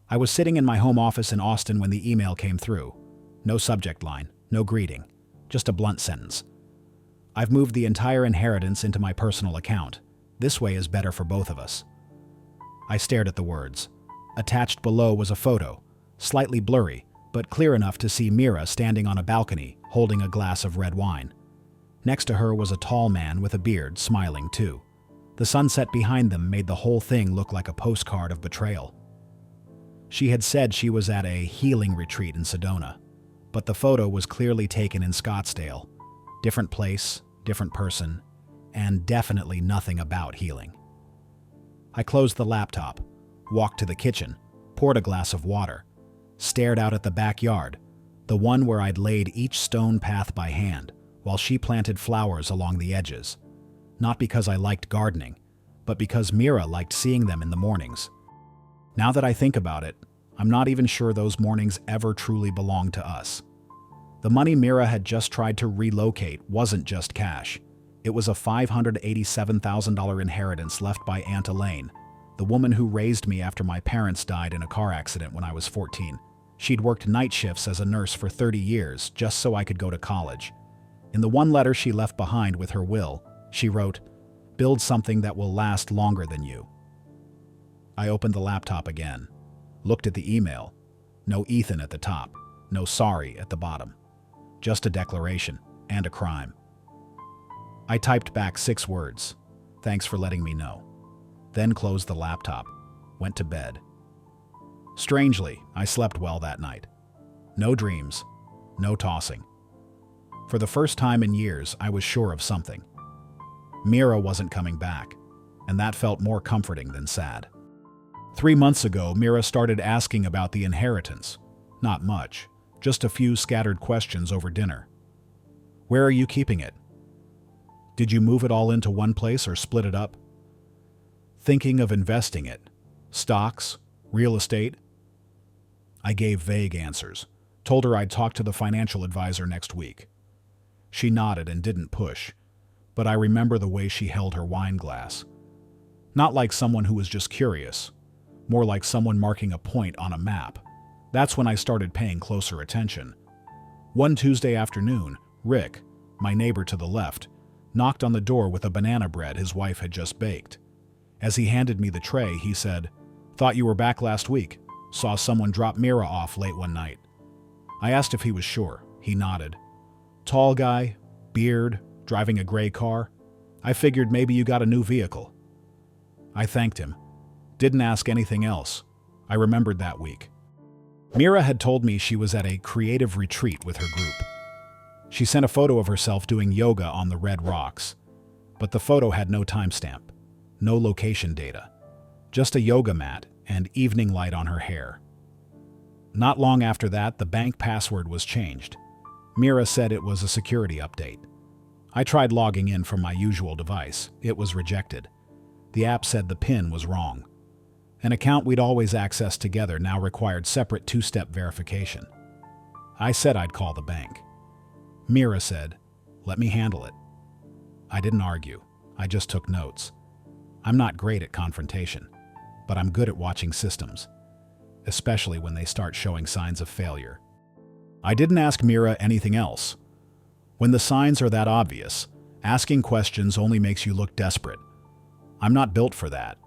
I was sitting in my home office in Austin when the email came through. No subject line, no greeting, just a blunt sentence. I've moved the entire inheritance into my personal account. This way is better for both of us. I stared at the words. Attached below was a photo, slightly blurry, but clear enough to see Mira standing on a balcony, holding a glass of red wine. Next to her was a tall man with a beard, smiling too. The sunset behind them made the whole thing look like a postcard of betrayal. She had said she was at a healing retreat in Sedona, but the photo was clearly taken in Scottsdale. Different place, different person, and definitely nothing about healing. I closed the laptop, walked to the kitchen, poured a glass of water, stared out at the backyard, the one where I'd laid each stone path by hand, while she planted flowers along the edges. Not because I liked gardening, but because Mira liked seeing them in the mornings. Now that I think about it, I'm not even sure those mornings ever truly belonged to us. The money Mira had just tried to relocate wasn't just cash. It was a $587,000 inheritance left by Aunt Elaine, the woman who raised me after my parents died in a car accident when I was 14. She'd worked night shifts as a nurse for 30 years just so I could go to college. In the one letter she left behind with her will, she wrote, "Build something that will last longer than you." I opened the laptop again, looked at the email. No Ethan at the top, no sorry at the bottom. Just a declaration and a crime. I typed back 6 words. Thanks for letting me know. Then closed the laptop, went to bed. Strangely, I slept well that night. No dreams, no tossing. For the first time in years, I was sure of something. Mira wasn't coming back, and that felt more comforting than sad. 3 months ago, Mira started asking about the inheritance. Not much, just a few scattered questions over dinner. Where are you keeping it? Did you move it all into one place or split it up? Thinking of investing it? Stocks? Real estate? I gave vague answers, told her I'd talk to the financial advisor next week. She nodded and didn't push, but I remember the way she held her wine glass. Not like someone who was just curious, more like someone marking a point on a map. That's when I started paying closer attention. One Tuesday afternoon, Rick, my neighbor to the left, knocked on the door with a banana bread his wife had just baked. As he handed me the tray, he said, "Thought you were back last week. Saw someone drop Mira off late one night." I asked if he was sure. He nodded. Tall guy, beard, driving a gray car. I figured maybe you got a new vehicle. I thanked him. Didn't ask anything else. I remembered that week. Mira had told me she was at a creative retreat with her group. She sent a photo of herself doing yoga on the red rocks, but the photo had no timestamp, no location data, just a yoga mat and evening light on her hair. Not long after that, the bank password was changed. Mira said it was a security update. I tried logging in from my usual device. It was rejected. The app said the PIN was wrong. An account we'd always accessed together now required separate 2-step verification. I said I'd call the bank. Mira said, "Let me handle it." I didn't argue. I just took notes. I'm not great at confrontation, but I'm good at watching systems, especially when they start showing signs of failure. I didn't ask Mira anything else. When the signs are that obvious, asking questions only makes you look desperate. I'm not built for that.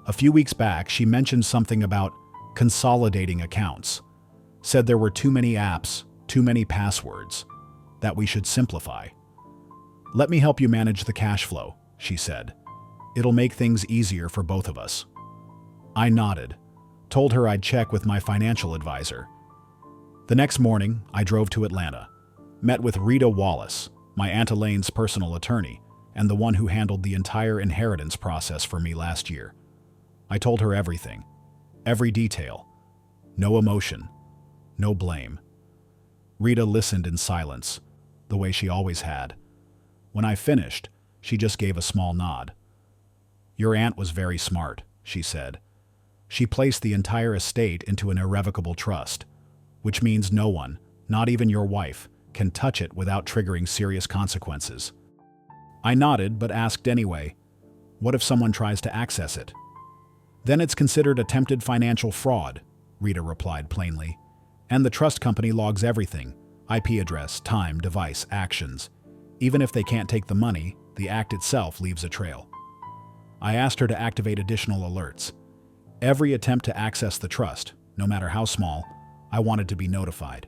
A few weeks back, she mentioned something about consolidating accounts, said there were too many apps, too many passwords, that we should simplify. "Let me help you manage the cash flow," she said. "It'll make things easier for both of us." I nodded, told her I'd check with my financial advisor. The next morning, I drove to Atlanta, met with Rita Wallace, my Aunt Elaine's personal attorney, and the one who handled the entire inheritance process for me last year. I told her everything, every detail. No emotion, no blame. Rita listened in silence, the way she always had. When I finished, she just gave a small nod. "Your aunt was very smart," she said. "She placed the entire estate into an irrevocable trust, which means no one, not even your wife, can touch it without triggering serious consequences." I nodded but asked anyway, "What if someone tries to access it?" "Then it's considered attempted financial fraud," Rita replied plainly. "And the trust company logs everything: IP address, time, device, actions. Even if they can't take the money, the act itself leaves a trail." I asked her to activate additional alerts. Every attempt to access the trust, no matter how small, I wanted to be notified.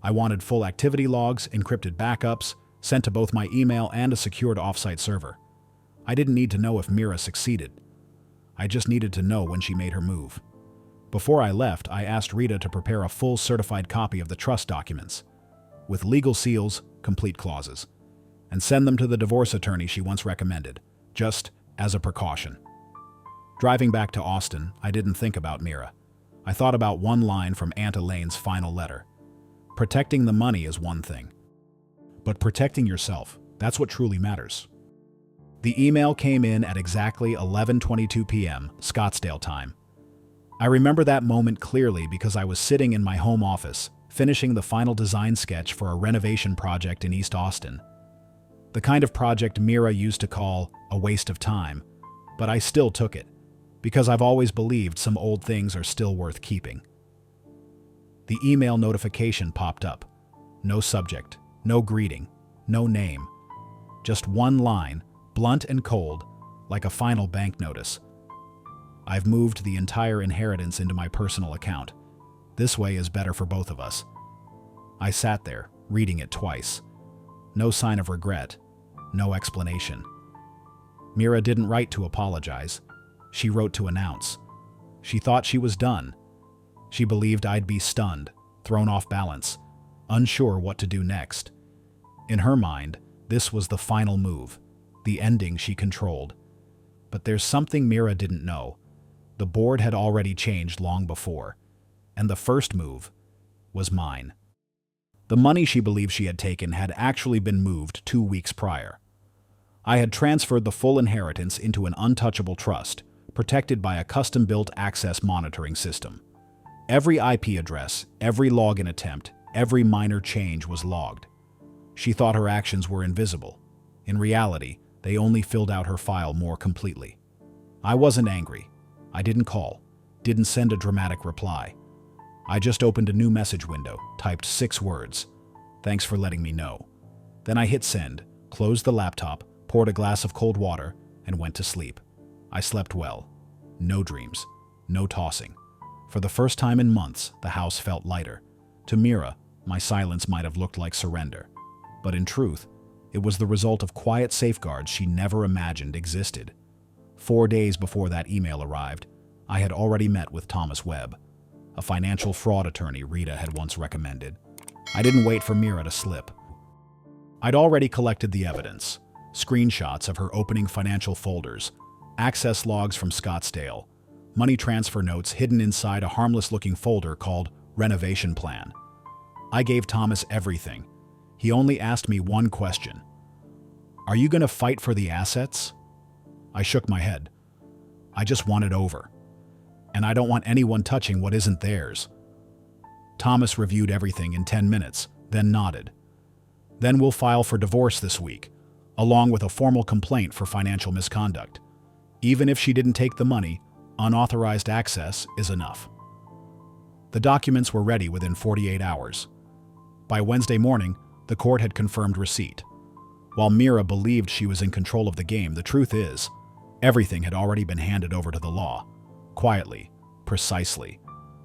I wanted full activity logs, encrypted backups, sent to both my email and a secured offsite server. I didn't need to know if Mira succeeded. I just needed to know when she made her move. Before I left, I asked Rita to prepare a full certified copy of the trust documents, with legal seals, complete clauses, and send them to the divorce attorney she once recommended, just as a precaution. Driving back to Austin, I didn't think about Mira. I thought about one line from Aunt Elaine's final letter. Protecting the money is one thing, but protecting yourself, that's what truly matters. The email came in at exactly 11:22 p.m. Scottsdale time. I remember that moment clearly because I was sitting in my home office, finishing the final design sketch for a renovation project in East Austin. The kind of project Mira used to call a waste of time, but I still took it, because I've always believed some old things are still worth keeping. The email notification popped up. No subject, no greeting, no name. Just one line, blunt and cold, like a final bank notice. "I've moved the entire inheritance into my personal account. This way is better for both of us." I sat there, reading it twice. No sign of regret, no explanation. Mira didn't write to apologize. She wrote to announce. She thought she was done. She believed I'd be stunned, thrown off balance, unsure what to do next. In her mind, this was the final move, the ending she controlled. But there's something Mira didn't know. The board had already changed long before, and the first move was mine. The money she believed she had taken had actually been moved 2 weeks prior. I had transferred the full inheritance into an untouchable trust, protected by a custom-built access monitoring system. Every IP address, every login attempt, every minor change was logged. She thought her actions were invisible. In reality, they only filled out her file more completely. I wasn't angry. I didn't call, didn't send a dramatic reply. I just opened a new message window, typed 6 words. "Thanks for letting me know." Then I hit send, closed the laptop, poured a glass of cold water, and went to sleep. I slept well. No dreams, no tossing. For the first time in months, the house felt lighter. To Mira, my silence might have looked like surrender. But in truth, it was the result of quiet safeguards she never imagined existed. 4 days before that email arrived, I had already met with Thomas Webb, a financial fraud attorney Rita had once recommended. I didn't wait for Mira to slip. I'd already collected the evidence: screenshots of her opening financial folders, access logs from Scottsdale, money transfer notes hidden inside a harmless-looking folder called Renovation Plan. I gave Thomas everything. He only asked me one question: "Are you going to fight for the assets?" I shook my head. I just want it over. And I don't want anyone touching what isn't theirs. Thomas reviewed everything in 10 minutes, then nodded. "Then we'll file for divorce this week, along with a formal complaint for financial misconduct. Even if she didn't take the money, unauthorized access is enough." The documents were ready within 48 hours. By Wednesday morning, the court had confirmed receipt. While Mira believed she was in control of the game, the truth is, everything had already been handed over to the law, quietly, precisely,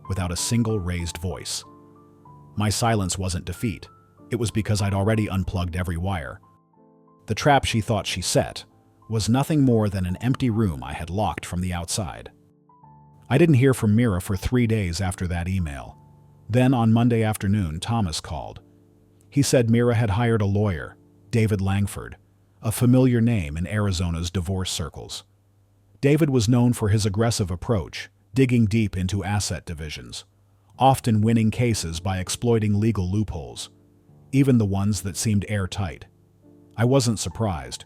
without a single raised voice. My silence wasn't defeat. It was because I'd already unplugged every wire. The trap she thought she set was nothing more than an empty room I had locked from the outside. I didn't hear from Mira for 3 days after that email. Then on Monday afternoon, Thomas called. He said Mira had hired a lawyer, David Langford, a familiar name in Arizona's divorce circles. David was known for his aggressive approach, digging deep into asset divisions, often winning cases by exploiting legal loopholes, even the ones that seemed airtight. I wasn't surprised.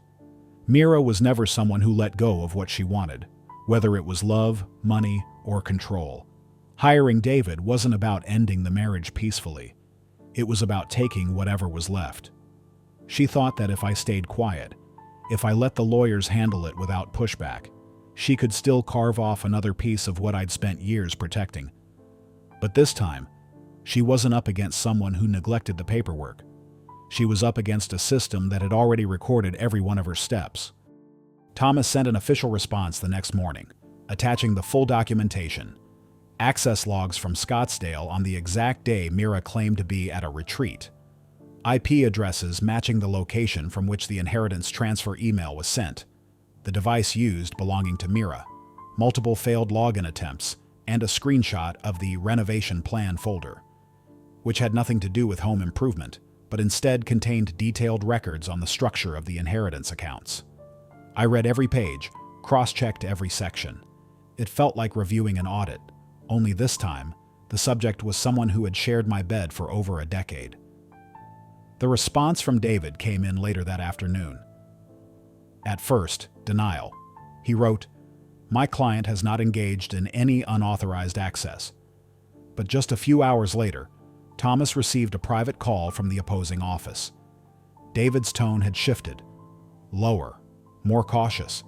Mira was never someone who let go of what she wanted, whether it was love, money, or control. Hiring David wasn't about ending the marriage peacefully. It was about taking whatever was left. She thought that if I stayed quiet, if I let the lawyers handle it without pushback, she could still carve off another piece of what I'd spent years protecting. But this time, she wasn't up against someone who neglected the paperwork. She was up against a system that had already recorded every one of her steps. Thomas sent an official response the next morning, attaching the full documentation, access logs from Scottsdale on the exact day Mira claimed to be at a retreat, IP addresses matching the location from which the inheritance transfer email was sent, the device used belonging to Mira, multiple failed login attempts, and a screenshot of the renovation plan folder, which had nothing to do with home improvement, but instead contained detailed records on the structure of the inheritance accounts. I read every page, cross-checked every section. It felt like reviewing an audit, only this time, the subject was someone who had shared my bed for over a decade. The response from David came in later that afternoon. At first, denial. He wrote, "My client has not engaged in any unauthorized access." But just a few hours later, Thomas received a private call from the opposing office. David's tone had shifted. Lower, more cautious.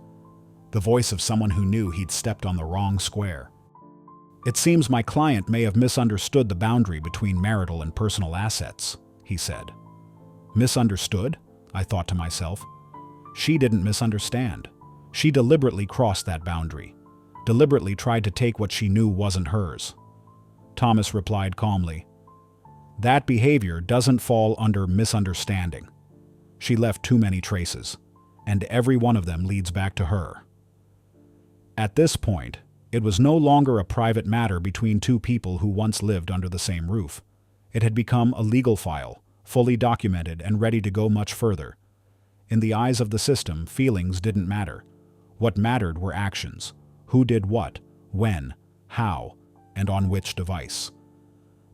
The voice of someone who knew he'd stepped on the wrong square. "It seems my client may have misunderstood the boundary between marital and personal assets," he said. Misunderstood? I thought to myself. She didn't misunderstand. She deliberately crossed that boundary, deliberately tried to take what she knew wasn't hers. Thomas replied calmly, "That behavior doesn't fall under misunderstanding. She left too many traces, and every one of them leads back to her." At this point, it was no longer a private matter between two people who once lived under the same roof. It had become a legal file, fully documented and ready to go much further. In the eyes of the system, feelings didn't matter. What mattered were actions. Who did what, when, how, and on which device.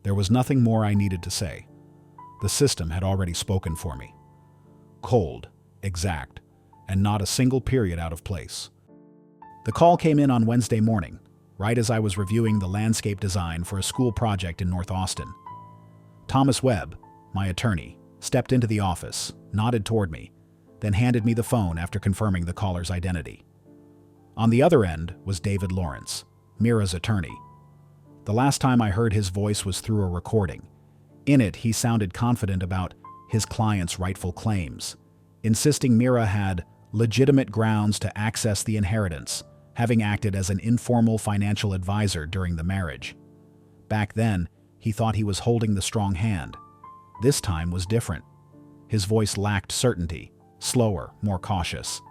There was nothing more I needed to say. The system had already spoken for me. Cold, exact, and not a single period out of place. The call came in on Wednesday morning, right as I was reviewing the landscape design for a school project in North Austin. Thomas Webb, my attorney, stepped into the office, nodded toward me, then handed me the phone after confirming the caller's identity. On the other end was David Lawrence, Mira's attorney. The last time I heard his voice was through a recording. In it, he sounded confident about his client's rightful claims, insisting Mira had legitimate grounds to access the inheritance, having acted as an informal financial advisor during the marriage. Back then, he thought he was holding the strong hand. This time was different. His voice lacked certainty, slower, more cautious.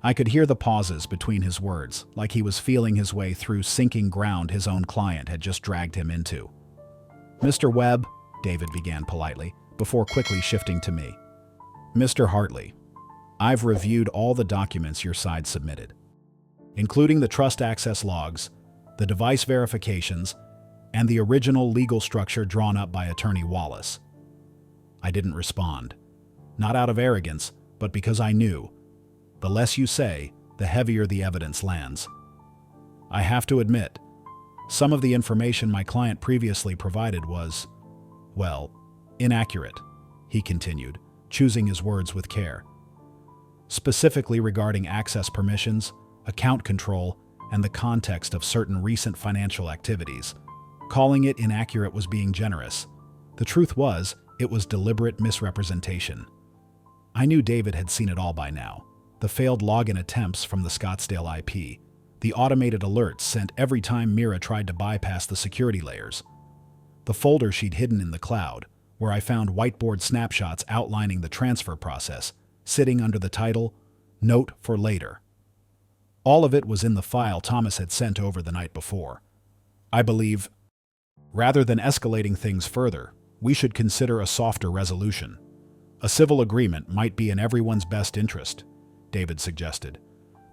I could hear the pauses between his words, like he was feeling his way through sinking ground his own client had just dragged him into. "Mr. Webb," David began politely, before quickly shifting to me. "Mr. Hartley, I've reviewed all the documents your side submitted, including the trust access logs, the device verifications, and the original legal structure drawn up by Attorney Wallace." I didn't respond, not out of arrogance, but because I knew, the less you say, the heavier the evidence lands. I have to admit, some of the information my client previously provided was, well, inaccurate, he continued, choosing his words with care. Specifically regarding access permissions, account control, and the context of certain recent financial activities. Calling it inaccurate was being generous. The truth was, it was deliberate misrepresentation. I knew David had seen it all by now. The failed login attempts from the Scottsdale IP, the automated alerts sent every time Mira tried to bypass the security layers, the folder she'd hidden in the cloud, where I found whiteboard snapshots outlining the transfer process, sitting under the title, "Note for Later." All of it was in the file Thomas had sent over the night before. I believe, rather than escalating things further, we should consider a softer resolution. A civil agreement might be in everyone's best interest, David suggested,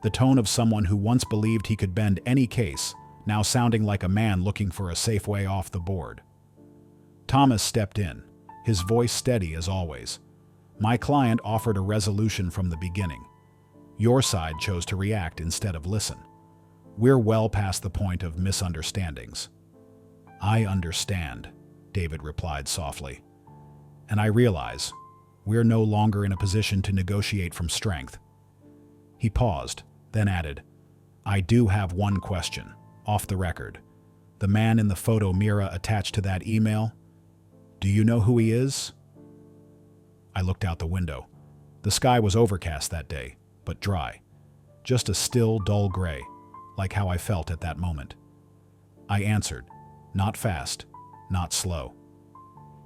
the tone of someone who once believed he could bend any case, now sounding like a man looking for a safe way off the board. Thomas stepped in, his voice steady as always. "My client offered a resolution from the beginning. Your side chose to react instead of listen. We're well past the point of misunderstandings." "I understand," David replied softly. "And I realize we're no longer in a position to negotiate from strength." He paused, then added, "I do have one question, off the record. The man in the photo Mira attached to that email? Do you know who he is? I looked out the window. The sky was overcast that day, but dry. Just a still, dull gray, like how I felt at that moment. I answered, not fast, not slow.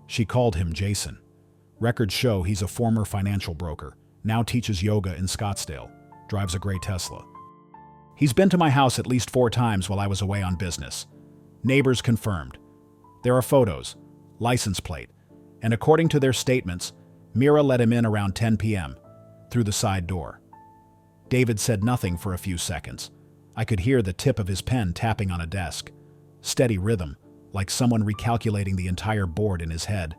She called him Jason. Records show he's a former financial broker, now teaches yoga in Scottsdale, drives a gray Tesla. He's been to my house at least 4 times while I was away on business. Neighbors confirmed. There are photos, license plate, and according to their statements, Mira let him in around 10 p.m., through the side door. David said nothing for a few seconds. I could hear the tip of his pen tapping on a desk. Steady rhythm, like someone recalculating the entire board in his head.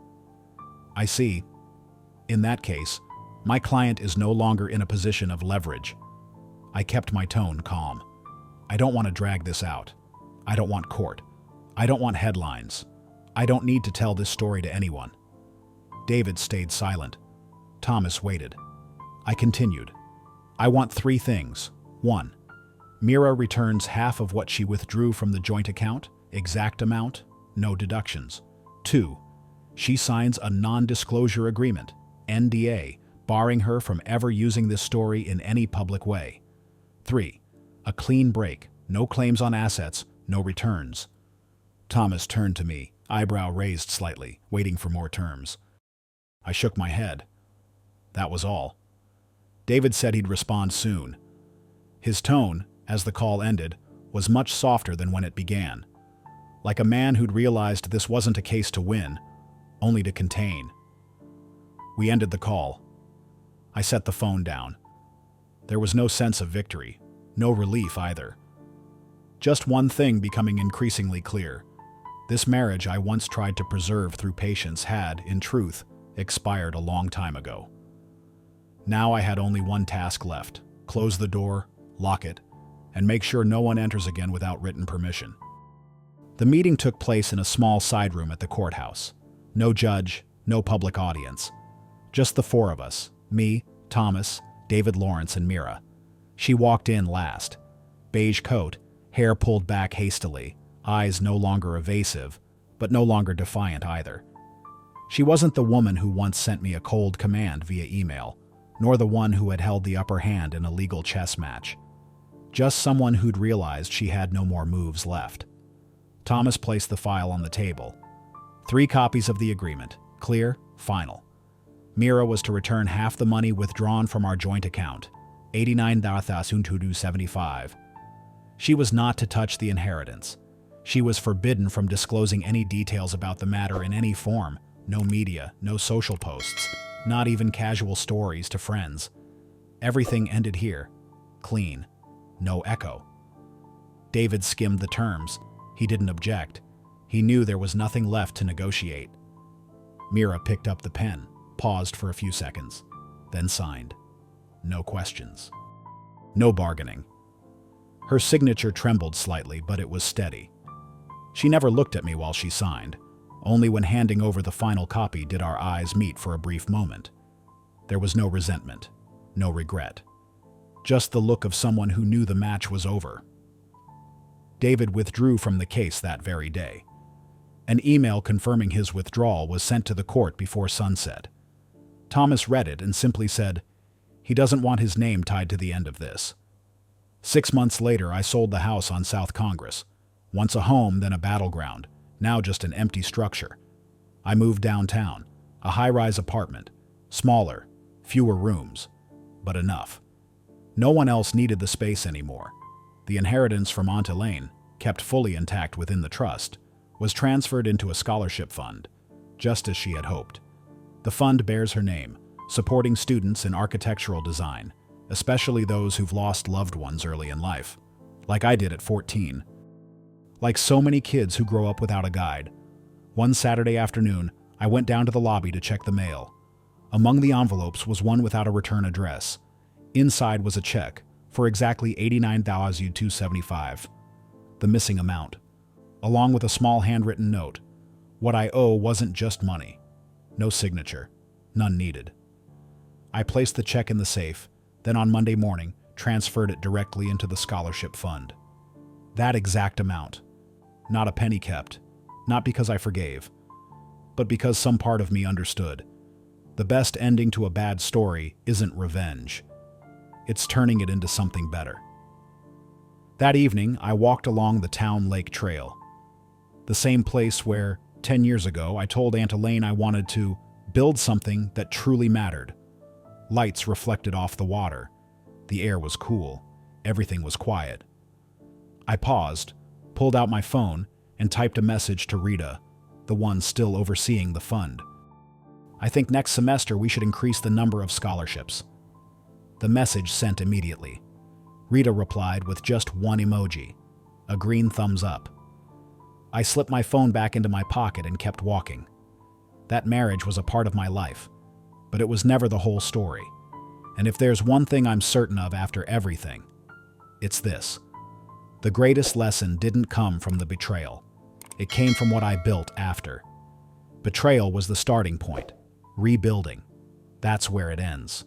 I see. In that case, my client is no longer in a position of leverage. I kept my tone calm. I don't want to drag this out. I don't want court. I don't want headlines. I don't need to tell this story to anyone. David stayed silent. Thomas waited. I continued. I want 3 things. 1. Mira returns half of what she withdrew from the joint account, exact amount, no deductions. 2. She signs a non-disclosure agreement, NDA, barring her from ever using this story in any public way. 3. A clean break, no claims on assets, no returns. Thomas turned to me, eyebrow raised slightly, waiting for more terms. I shook my head. That was all. David said he'd respond soon. His tone, as the call ended, was much softer than when it began. Like a man who'd realized this wasn't a case to win, only to contain. We ended the call. I set the phone down. There was no sense of victory, no relief either. Just one thing becoming increasingly clear. This marriage I once tried to preserve through patience had, in truth, expired a long time ago. Now I had only one task left: close the door, lock it, and make sure no one enters again without written permission. The meeting took place in a small side room at the courthouse. No judge, no public audience. Just the 4 of us, me, Thomas, David Lawrence, and Mira. She walked in last. Beige coat, hair pulled back hastily, eyes no longer evasive, but no longer defiant either. She wasn't the woman who once sent me a cold command via email, nor the one who had held the upper hand in a legal chess match. Just someone who'd realized she had no more moves left. Thomas placed the file on the table. 3 copies of the agreement, clear, final. Mira was to return half the money withdrawn from our joint account, $89,275. She was not to touch the inheritance. She was forbidden from disclosing any details about the matter in any form. No media, no social posts, not even casual stories to friends. Everything ended here, clean, no echo. David skimmed the terms. He didn't object. He knew there was nothing left to negotiate. Mira picked up the pen, paused for a few seconds, then signed. No questions. No bargaining. Her signature trembled slightly, but it was steady. She never looked at me while she signed. Only when handing over the final copy did our eyes meet for a brief moment. There was no resentment, no regret. Just the look of someone who knew the match was over. David withdrew from the case that very day. An email confirming his withdrawal was sent to the court before sunset. Thomas read it and simply said, he doesn't want his name tied to the end of this. 6 months later, I sold the house on South Congress. Once a home, then a battleground. Now just an empty structure. I moved downtown, a high-rise apartment, smaller, fewer rooms, but enough. No one else needed the space anymore. The inheritance from Aunt Elaine, kept fully intact within the trust, was transferred into a scholarship fund, just as she had hoped. The fund bears her name, supporting students in architectural design, especially those who've lost loved ones early in life, like I did at 14. Like so many kids who grow up without a guide. One Saturday afternoon, I went down to the lobby to check the mail. Among the envelopes was one without a return address. Inside was a check for exactly $89,275, the missing amount, along with a small handwritten note. What I owe wasn't just money. No signature. None needed. I placed the check in the safe, then on Monday morning, transferred it directly into the scholarship fund. That exact amount. not a penny kept. Not because I forgave, but because some part of me understood. The best ending to a bad story isn't revenge. It's turning it into something better. That evening, I walked along the town lake trail. The same place where, 10 years ago, I told Aunt Elaine I wanted to build something that truly mattered. Lights reflected off the water. The air was cool. Everything was quiet. I paused, pulled out my phone, and typed a message to Rita, the one still overseeing the fund. I think next semester we should increase the number of scholarships. The message sent immediately. Rita replied with just one emoji, a green thumbs up. I slipped my phone back into my pocket and kept walking. That marriage was a part of my life, but it was never the whole story. And if there's one thing I'm certain of after everything, it's this. The greatest lesson didn't come from the betrayal. It came from what I built after. Betrayal was the starting point. Rebuilding. That's where it ends.